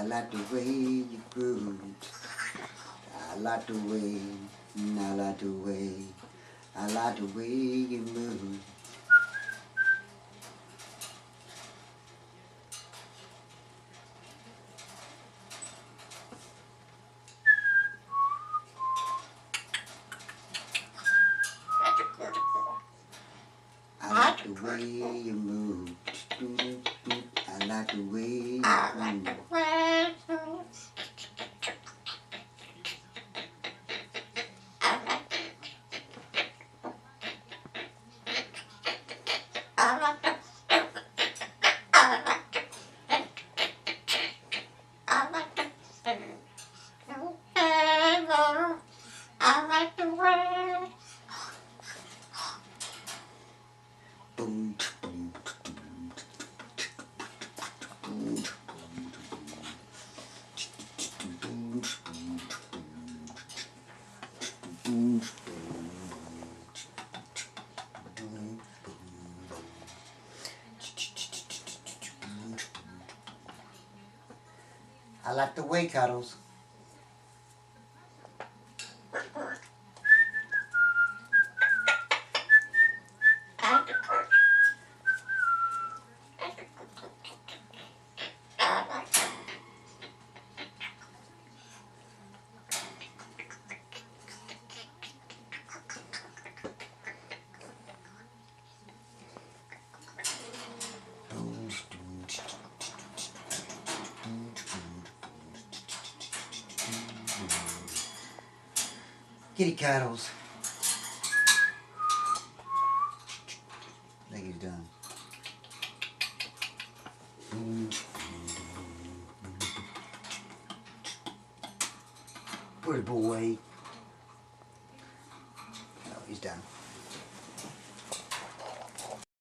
like the way you groove. I like the way, I like the way, I like the way you move. I like the way you move. I like the way you move. Boom, boom, boom, boom, I like the way, Cuddles. Kitty Cuddles. I think he's done. Pretty boy. No, he's done.